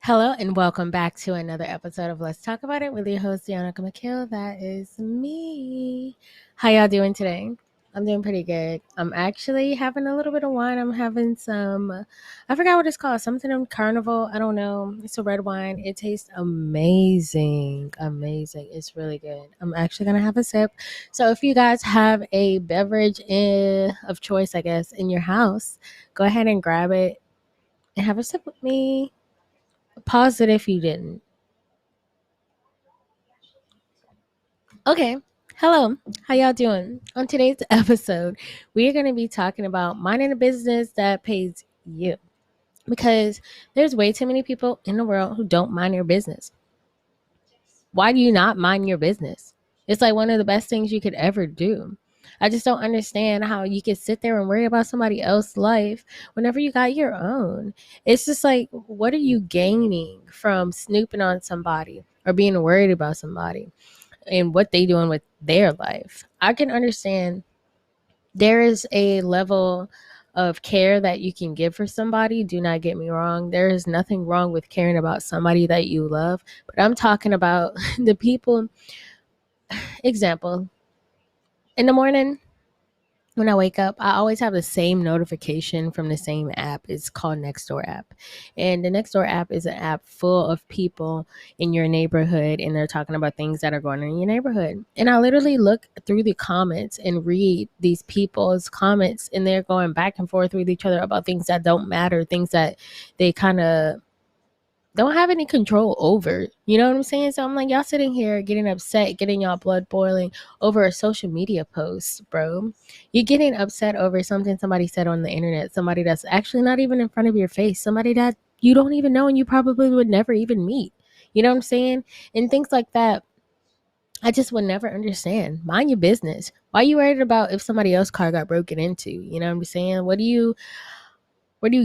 Hello and welcome back to another episode of Let's Talk About It with your host, Yannicka McKill. That is me. How y'all doing today? I'm doing pretty good. I'm actually having a little bit of wine. I'm having I forgot what it's called, something in Carnival. I don't know. It's a red wine. It tastes amazing. Amazing. It's really good. I'm actually going to have a sip. So if you guys have a beverage of choice, I guess, in your house, go ahead and grab it and have a sip with me. Pause it if you didn't. Okay. Hello. How y'all doing? On today's episode, we are going to be talking about minding a business that pays you. Because there's way too many people in the world who don't mind their business. Why do you not mind your business? It's like one of the best things you could ever do. I just don't understand how you can sit there and worry about somebody else's life whenever you got your own. It's just like, what are you gaining from snooping on somebody or being worried about somebody and what they doing with their life? I can understand there is a level of care that you can give for somebody. Do not get me wrong. There is nothing wrong with caring about somebody that you love. But I'm talking about the people. Example, in the morning, when I wake up, I always have the same notification from the same app. It's called Nextdoor app. And the Nextdoor app is an app full of people in your neighborhood, and they're talking about things that are going on in your neighborhood. And I literally look through the comments and read these people's comments, and they're going back and forth with each other about things that don't matter, things that they kind of don't have any control over. You know what I'm saying? So I'm like, y'all sitting here getting upset, getting y'all blood boiling over a social media post, bro. You're getting upset over something somebody said on the internet, somebody that's actually not even in front of your face, somebody that you don't even know and you probably would never even meet. You know what I'm saying? And things like that. I just would never understand. Mind your business. Why are you worried about if somebody else's car got broken into? You know what I'm saying? What are you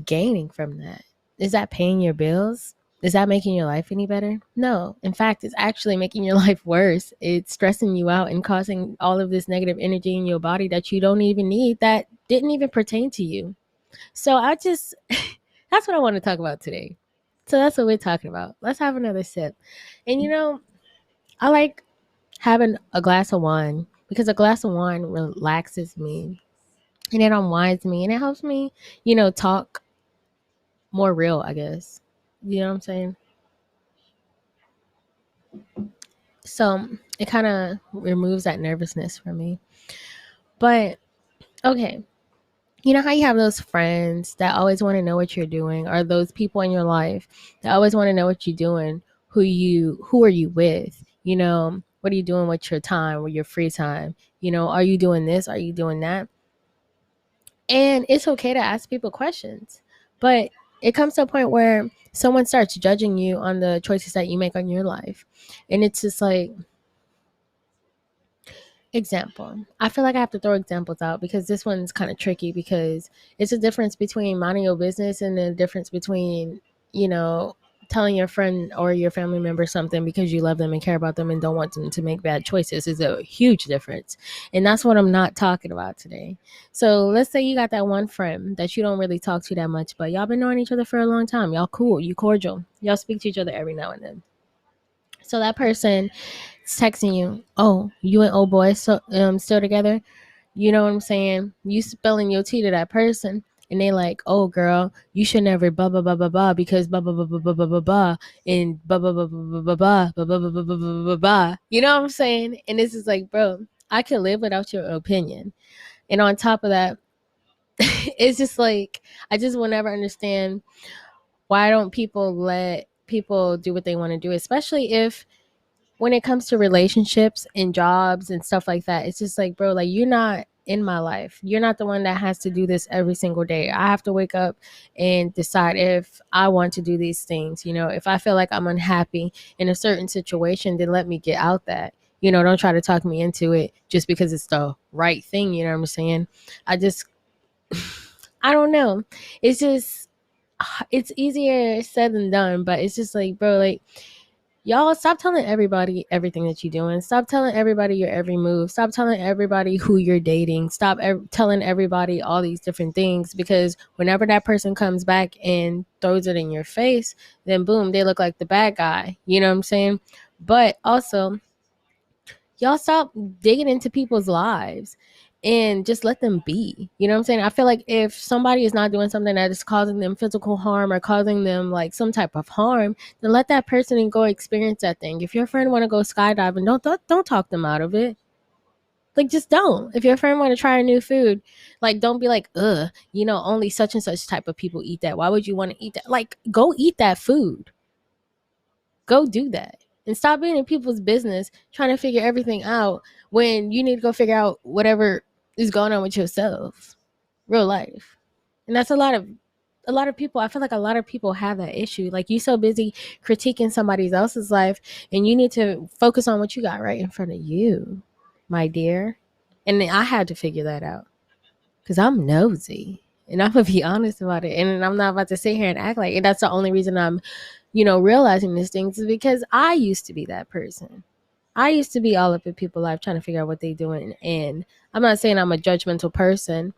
gaining from that? Is that paying your bills? Is that making your life any better? No. In fact, it's actually making your life worse. It's stressing you out and causing all of this negative energy in your body that you don't even need, that didn't even pertain to you. So I just, that's what I want to talk about today. So that's what we're talking about. Let's have another sip. And I like having a glass of wine because a glass of wine relaxes me and it unwinds me and it helps me, talk more real, I guess. You know what I'm saying? So it kind of removes that nervousness from me. But okay, you know how you have those friends that always want to know what you're doing, or those people in your life that always want to know what you're doing, who are you with? What are you doing with your time, with your free time? Are you doing this? Are you doing that? And it's okay to ask people questions, but it comes to a point where someone starts judging you on the choices that you make on your life. And it's just like, example. I feel like I have to throw examples out because this one's kind of tricky because it's a difference between minding your business and the difference between, you know, telling your friend or your family member something because you love them and care about them and don't want them to make bad choices is a huge difference. And that's what I'm not talking about today. So let's say you got that one friend that you don't really talk to that much, but y'all been knowing each other for a long time. Y'all cool, you cordial. Y'all speak to each other every now and then. So that person texting you, oh, you and old boy still together? You know what I'm saying? You spelling your tea to that person, and they like, oh girl, you should never blah blah blah blah blah because blah blah blah blah blah blah blah blah and blah blah blah blah blah blah blah blah blah blah blah blah blah blah blah. You know what I'm saying? And this is like, bro, I can live without your opinion. And on top of that, it's just like I just will never understand why don't people let people do what they want to do, especially if when it comes to relationships and jobs and stuff like that. It's just like, bro, like you're not in my life. You're not the one that has to do this every single day. I have to wake up and decide if I want to do these things. If I feel like I'm unhappy in a certain situation, then let me get out that. Don't try to talk me into it just because it's the right thing. You know what I'm saying? I just, I don't know. It's just, it's easier said than done, but it's just like, bro, like Y'all stop telling everybody everything that you're doing. Stop telling everybody your every move. Stop telling everybody who you're dating. Stop telling everybody all these different things, because whenever that person comes back and throws it in your face, then boom, they look like the bad guy. You know what I'm saying? But also, y'all stop digging into people's lives and just let them be. You know what I'm saying? I feel like if somebody is not doing something that is causing them physical harm or causing them like some type of harm, then let that person go experience that thing. If your friend want to go skydiving, don't talk them out of it. Like, just don't. If your friend want to try a new food, like, don't be like, ugh, only such and such type of people eat that. Why would you want to eat that? Like, go eat that food. Go do that. And stop being in people's business trying to figure everything out when you need to go figure out whatever is going on with yourself. Real life. And that's a lot of people. I feel like a lot of people have that issue. Like, you so busy critiquing somebody else's life, and you need to focus on what you got right in front of you, my dear. And I had to figure that out because I'm nosy. And I'm gonna be honest about it. And I'm not about to sit here and act like, and that's the only reason I'm realizing these things, is because I used to be that person. I used to be all up in people's life trying to figure out what they're doing. And I'm not saying I'm a judgmental person.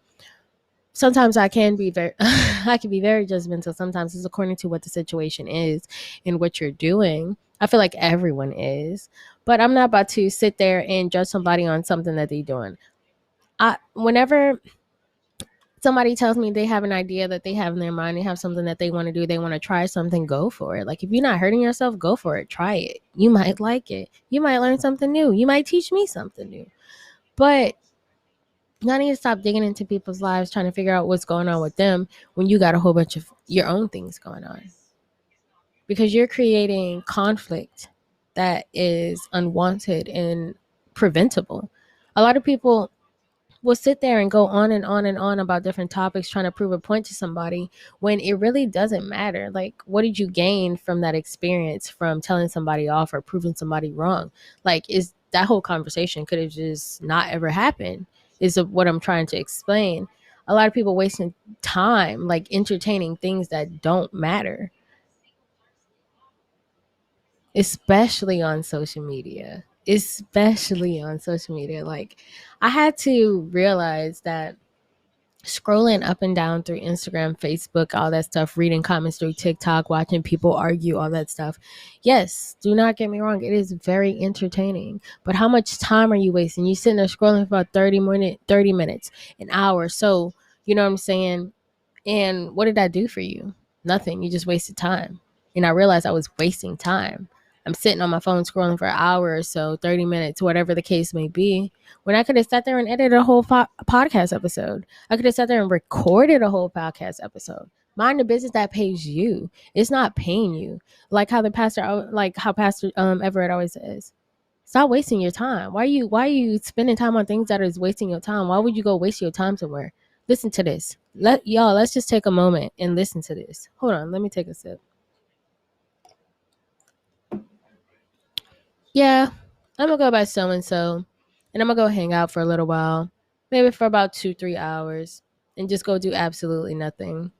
Sometimes I can be very, I can be very judgmental. Sometimes it's according to what the situation is and what you're doing. I feel like everyone is, but I'm not about to sit there and judge somebody on something that they're doing. Whenever somebody tells me they have an idea that they have in their mind, they have something that they want to do, they want to try something, go for it. Like, if you're not hurting yourself, go for it. Try it. You might like it. You might learn something new. You might teach me something new. But you need to stop digging into people's lives trying to figure out what's going on with them when you got a whole bunch of your own things going on. Because you're creating conflict that is unwanted and preventable. A lot of people will sit there and go on and on and on about different topics trying to prove a point to somebody when it really doesn't matter. Like, what did you gain from that experience, from telling somebody off or proving somebody wrong? Like, is that whole conversation could have just not ever happened, is what I'm trying to explain. A lot of people wasting time like entertaining things that don't matter, especially on social media. Like, I had to realize that scrolling up and down through Instagram, Facebook, all that stuff, reading comments through TikTok, watching people argue, all that stuff. Yes, do not get me wrong. It is very entertaining. But how much time are you wasting? You sitting there scrolling for about 30 minutes, an hour. So, you know what I'm saying? And what did that do for you? Nothing. You just wasted time. And I realized I was wasting time. I'm sitting on my phone scrolling for an hour or so, 30 minutes, whatever the case may be, when I could have sat there and edited a whole podcast episode. I could have sat there and recorded a whole podcast episode. Mind the business that pays you. It's not paying you. Like how Pastor Everett always says. Stop wasting your time. Why are you spending time on things that is wasting your time? Why would you go waste your time somewhere? Listen to this. Let's just take a moment and listen to this. Hold on, let me take a sip. Yeah, I'm gonna go by so and so, and I'm gonna go hang out for a little while, maybe for about 2-3 hours, and just go do absolutely nothing.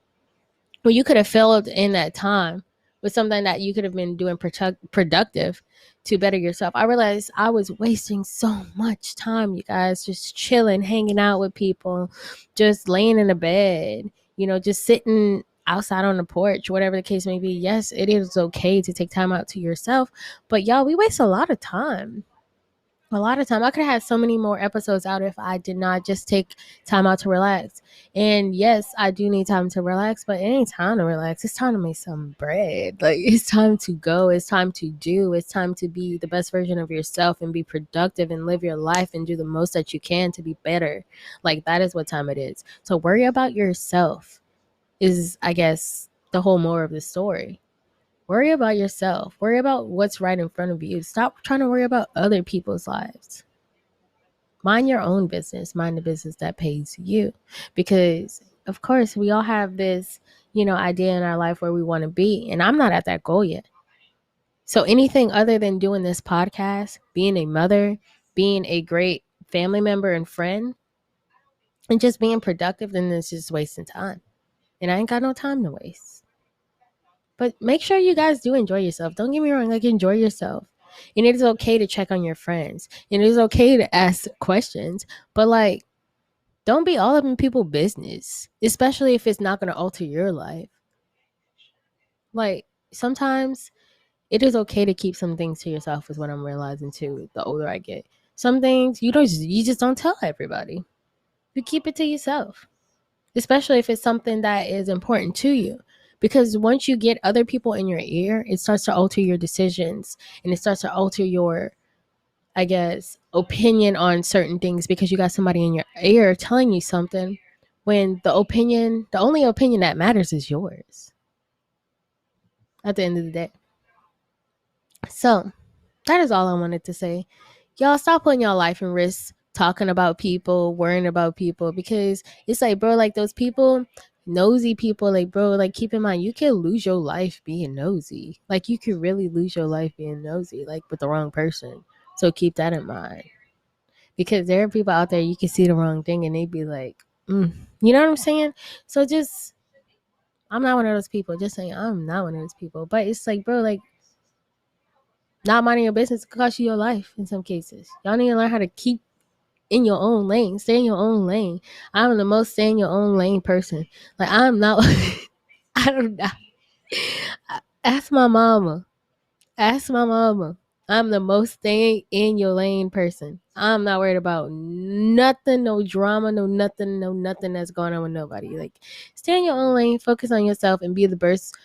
Well, you could have filled in that time with something that you could have been doing productive to better yourself. I realized I was wasting so much time, you guys, just chilling, hanging out with people, just laying in a bed, just sitting outside on the porch, whatever the case may be. Yes, it is okay to take time out to yourself, but y'all, we waste a lot of time. I could have had so many more episodes out if I did not just take time out to relax. And yes, I do need time to relax, but it ain't time to relax. It's time to make some bread. Like, it's time to go. It's time to do. It's time to be the best version of yourself and be productive and live your life and do the most that you can to be better. Like, that is what time it is. So worry about yourself is, I guess, the whole moral of the story. Worry about yourself. Worry about what's right in front of you. Stop trying to worry about other people's lives. Mind your own business. Mind the business that pays you. Because, of course, we all have this, idea in our life where we want to be. And I'm not at that goal yet. So anything other than doing this podcast, being a mother, being a great family member and friend, and just being productive, then it's just wasting time. And I ain't got no time to waste. But make sure you guys do enjoy yourself. Don't get me wrong, like enjoy yourself. And it is okay to check on your friends. And it is okay to ask questions. But like don't be all up in people's business, especially if it's not going to alter your life. Like sometimes it is okay to keep some things to yourself is what I'm realizing too the older I get. Some things you just don't tell everybody. You keep it to yourself. Especially if it's something that is important to you. Because once you get other people in your ear, it starts to alter your decisions and it starts to alter your, I guess, opinion on certain things because you got somebody in your ear telling you something when the only opinion that matters is yours at the end of the day. So that is all I wanted to say. Y'all stop putting y'all life in risk talking about people, worrying about people because it's like, bro, like those people, nosy people, like, bro, like keep in mind, you can lose your life being nosy. Like, you could really lose your life being nosy, like with the wrong person. So keep that in mind because there are people out there you can see the wrong thing and they be like, you know what I'm saying? So just, I'm not one of those people. Just saying, I'm not one of those people. But it's like, bro, like, not minding your business could cost you your life in some cases. Y'all need to learn how to keep in your own lane. Stay in your own lane. I'm the most stay in your own lane person. Like I'm not I don't know. Ask my mama. Ask my mama. I'm the most stay in your lane person. I'm not worried about nothing, no drama, no nothing that's going on with nobody. Like stay in your own lane, focus on yourself and be the burst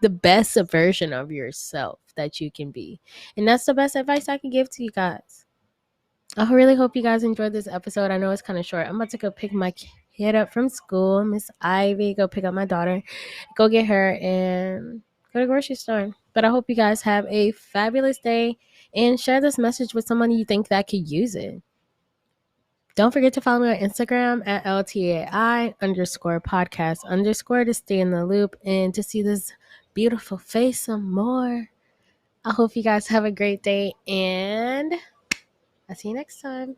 the best version of yourself that you can be. And that's the best advice I can give to you guys. I really hope you guys enjoyed this episode. I know it's kind of short. I'm about to go pick my kid up from school, Miss Ivy, go pick up my daughter, go get her, and go to the grocery store. But I hope you guys have a fabulous day and share this message with someone you think that could use it. Don't forget to follow me on Instagram at LTAI_podcast_ to stay in the loop and to see this beautiful face some more. I hope you guys have a great day and I'll see you next time.